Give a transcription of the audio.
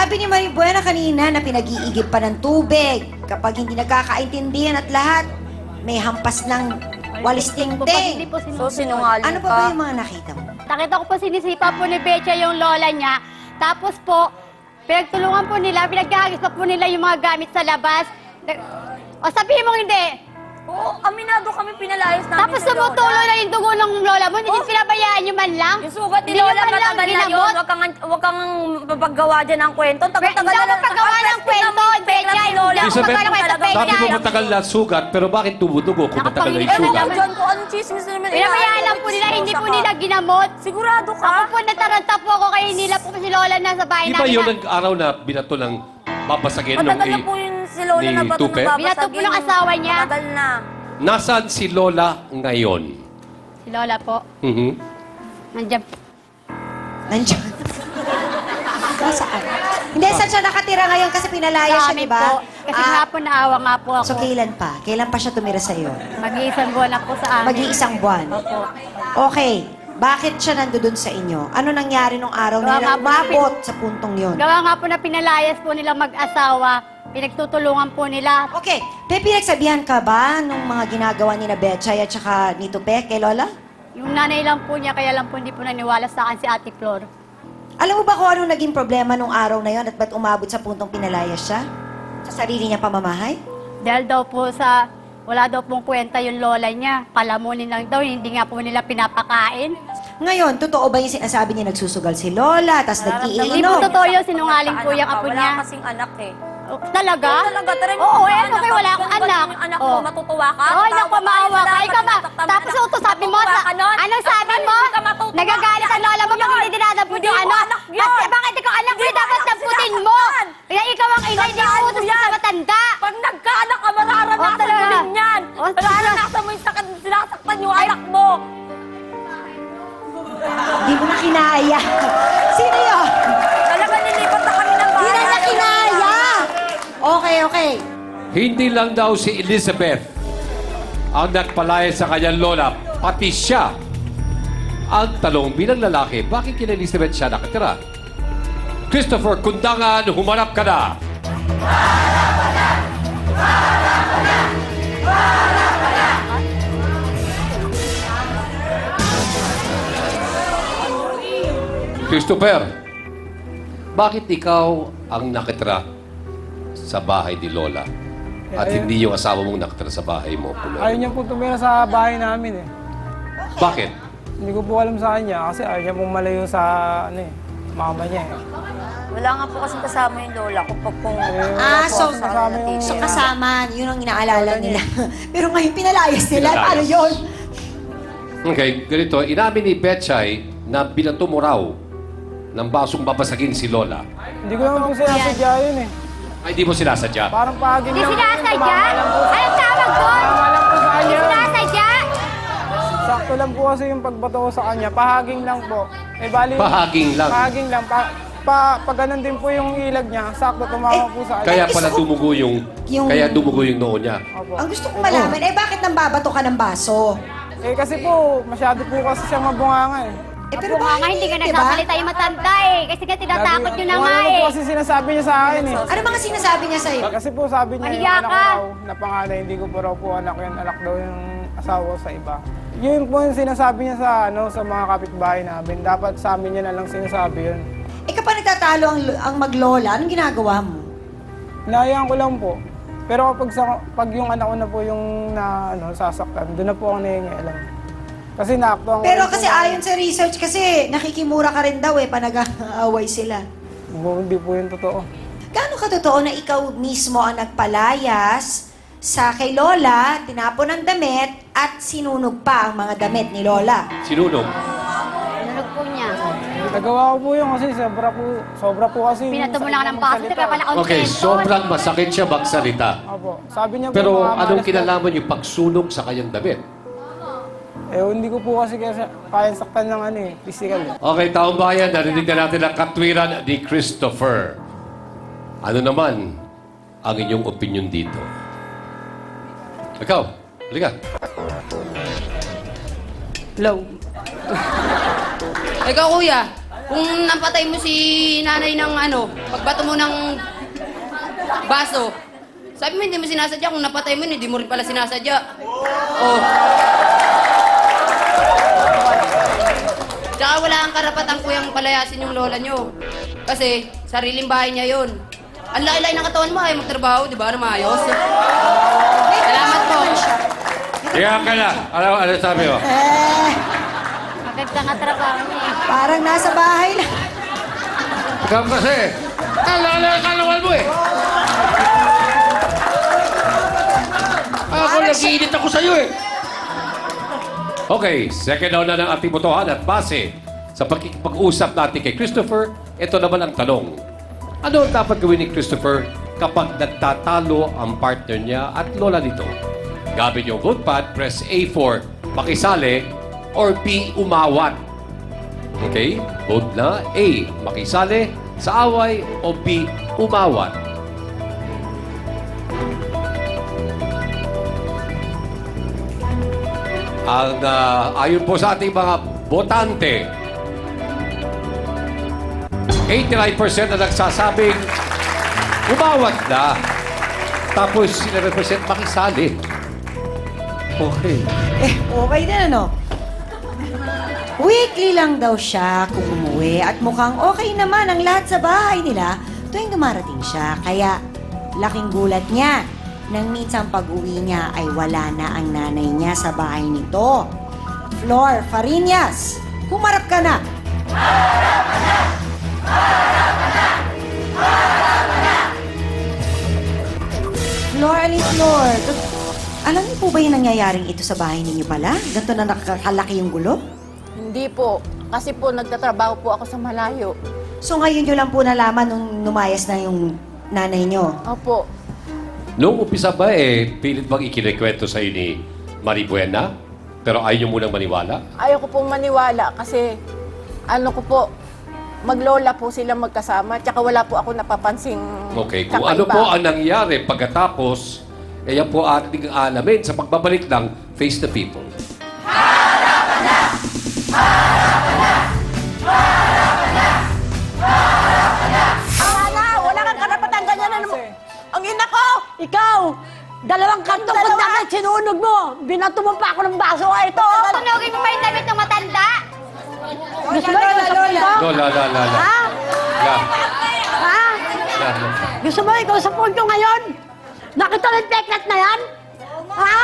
Sabi ni Marie Buena kanina na pinag-iigib pa ng tubig. Kapag hindi nagkakaintindihan at lahat, may hampas ng walis Hindi tingting. po So, sinungaling Ano pa ba yung mga nakita mo? Nakita ko po sinisipa po ni Betcha yung lola niya. Tapos po, pinagtulungan po nila, pinaghahagis pa po nila yung mga gamit sa labas. O sabihin mo hindi. Oo, aminado kami, pinalayas namin Tapos tumutulo na yung dugo ng lola mo, hindi pinabayaan nyo man lang. Yung sugat ni Hindi Lola, nyo man lang matagal na yun. ginamot. Huwag kang papagawa dyan ng kwento. Tagal-tagal Hindi ako magpagawa ng kwento, Betcha. Hindi ako Elizabeth, magpagawa ng kwento, sabi mo Betcha. matagal na sugat, pero bakit tumudugo kung matagal na yung Ewan sugat? ko dyan kung anong chismis na naman. Pinabayaan lang po nila, hindi po nila ginamot. Sigurado ka? Ako po nataranta po ako kaya nila po si lola nasa bahay Di ba namin. yun ang araw na binato ng babasagin nung Matagal na po yung si Lola ni na bato Tupe? ng babasagin. Binato po ng asawa niya. Matagal na. Nasaan si Lola ngayon? Si lola po, Mhm. nandiyan. Nandiyan. Nasaan? Hindi, saan siya nakatira ngayon kasi pinalaya siya, Sa amin di ba? po. Kasi nga po naawa nga po ako. So, kailan pa? Kailan pa siya tumira sa'yo? Mag-iisang buwan na po sa amin. Mag-iisang buwan. Opo. Okay. Bakit siya nandoon sa inyo? Ano nangyari nung araw na Gawa yun? nga po Umabot sa puntong yun. Gawa nga po na pinalayas po nilang mag-asawa. Pinagtutulungan po nila. Okay. May pinagsabihan ka ba nung mga ginagawa ni na Betchay at saka ni Tupe kay Lola? Yung nanay lang po niya, kaya lang po hindi po naniwala sa akin si Ate Flor. Alam mo ba kung anong naging problema nung araw na yon at ba't umabot sa puntong pinalayas siya? Sa sarili niya pamamahay? Dahil daw po sa, wala daw pong kwenta yung lola niya. Palamunin lang daw, hindi nga po nila pinapakain. Ngayon, totoo ba yung sinasabi niya nagsusugal si Lola, tas Hindi po nag-iinom? totoo yun, sinungaling po yung apo niya. Wala kasing anak eh. Oh, talaga? Talaga, tara. Oo, ano kayo, wala akong anak. Yung anak mo, matutuwa ka? Oo, anak ko, maawa ka. Ikaw ba? Tapos uto sabi mo, anong sabi mo? Nagagalit ang lola mo pag hindi dinadampot yung anak. At bakit ikaw anak mo, dapat damputin mo? Kaya ikaw ang ina, hindi ko utos sa matanda. Pag nagkaanak ka, mararanasan mo din yan. Mararanasan mo yung sakit, sinasaktan yung anak mo. Hindi mo na kinaya. Sino yun? Talaga nilipat na kami ng bahay. Hindi na kinaya! Okay, okay. Hindi lang daw si Elizabeth ang nagpalaya sa kanyang lola, pati siya. Ang talong bilang lalaki, bakit kina Elizabeth siya nakatira? Christopher Kundangan, humarap ka na! Christopher, bakit ikaw ang nakatira sa bahay ni Lola? At hindi yung asawa mong nakatira sa bahay mo? Ayaw niya po tumira sa bahay namin eh. Bakit? Hindi ko po alam sa kanya kasi ayaw niya pong malayo sa mama niya eh. Wala nga po kasing kasama yung lola ko pag kung... So kasama, yun ang inaalala nila. Pero ngayon pinalayas nila, paano yun? Okay, ganito. Inamin ni Betchay na binato mo raw ng basong babasagin si Lola. Hindi ko naman po sinasadya yun eh. Ay, di mo sinasadya. Parang paging Hindi lang po yun, sinasadya? tumama lang po sa- Anong tawag doon? tumama lang po sa Hindi kanya. sinasadya? Sakto lang po kasi yung pagbato ko sa kanya. Pahaging lang po. Eh bali... Pahaging lang. Pahaging lang. Pag ganun din po yung ilag niya, sakto tumama po sa kanya. Kaya pala dumugo yung noo niya. Opo. Ang gusto kong malaman, bakit nang babato ka ng baso? Eh kasi po, masyado po kasi siyang mabunganga eh. Pero Nga nga, hindi ka nagsasalita yung matanda eh. Kasi nga tinatakot yun na nga Ano eh. po kasi sinasabi niya sa akin eh. Ano mga sinasabi niya sa'yo? Kasi po sabi niya yung Mahiya anak ko ka. raw na panganay, hindi ko po raw po anak yun. Anak daw yung asawa ko sa iba. Yun po yung sinasabi niya sa mga kapitbahay namin. Dapat sa amin niya na lang sinasabi yun. Kapag nagtatalo ang maglola, anong ginagawa mo? Hinahayaan ko lang po. Pero pag yung anak ko na po yung sasaktan, doon na po ako nangingialam. Kasi naaktuhan ko. Pero rin po kasi na- ayon sa research kasi nakikimura ka rin daw pag nag-aaway sila. Hindi po yun totoo. Gaano ka totoo na ikaw mismo ang nagpalayas sa kay Lola, tinapon ng damit at sinunog pa ang mga damit ni Lola? Sinunog. Nalog po niya. Nagawa ko po yun kasi sobra po kasi. Pinato mo lang ng baso, kaya pala Okay, sobrang masakit siya magsalita. Opo. Sabi niya po, Pero mga anong malas- kinalaman yung pagsunog sa kanyang damit? hindi ko po kasi kaya saktan ng physical. Okay, taong bayan, narinig na natin ang katwiran ni Christopher. Ano naman ang inyong opinion dito? Ikaw, halika. Hello. Ikaw, kuya. Kung napatay mo si nanay ng ano, pagbato mo ng baso, sabi mo hindi mo sinasadya. Kung napatay mo, hindi mo rin pala sinasadya. Oh. Tsaka wala kang karapatan kuyang palayasin yung lola nyo. Kasi sariling bahay niya yun. Ang laki-laki ng katawan mo, ay magtrabaho, di ba? Na maayos. Salamat po. Kaya ka na. Ano sabi mo? Maganda nga trabaho niya eh. Parang nasa bahay na. Ikaw kasi. Kalawal mo eh. Ako nag-iinit ako sa'yo eh. Okay, second round na ng ating botohan at base sa pag-usap natin kay Christopher, ito naman ang tanong. Ano ang dapat gawin ni Christopher kapag nagtatalo ang partner niya at lola nito? Gamit yung vote pad, press A for makisali or B, umawat. Okay? Vote na A, makisali sa away o B, umawat. Ang ayon po sa ating mga botante, 89% na nagsasabing umawat na. Tapos 11% makisali. Okay. Okay din, ano? Weekly lang daw siya kung umuwi at mukhang okay naman ang lahat sa bahay nila tuwing dumarating siya. Kaya laking gulat niya nang mitsang pag-uwi niya ay wala na ang nanay niya sa bahay nito. Flor Farinas, humarap ka na! Flor, aling Flor. Alam niyo po ba yung nangyayaring ito sa bahay ninyo pala? Ganito na nakakalaki yung gulo? Hindi po. Kasi po, nagtatrabaho po ako sa malayo. So ngayon nyo lang po nalaman nung numayas na yung nanay nyo? Opo. Noong umpisa ba pilit bang ikinikwento sa'yo ni Marie Buena? Pero ayaw niyo munang maniwala? Ayaw ko pong maniwala kasi ano ko po, maglola po sila magkasama. Tsaka wala po ako napapansing Okay, kung kakaiba. ano po ang nangyari pagkatapos, yan po ating alamin sa pagbabalik ng Face the People. Wala kang karapatan ganyan. Ang ina ko! Ikaw! Dalawang kantong kundakit, sinunog mo! Binato mo pa ako ng baso. Ito! Tunogin mo pa yung damit ng matanda. Gusto mo ikaw sa punto? Lola. Ha? La. Ha? La. Gusto mo ikaw sa punto ngayon? Nakita ng teklat na yan? Ha?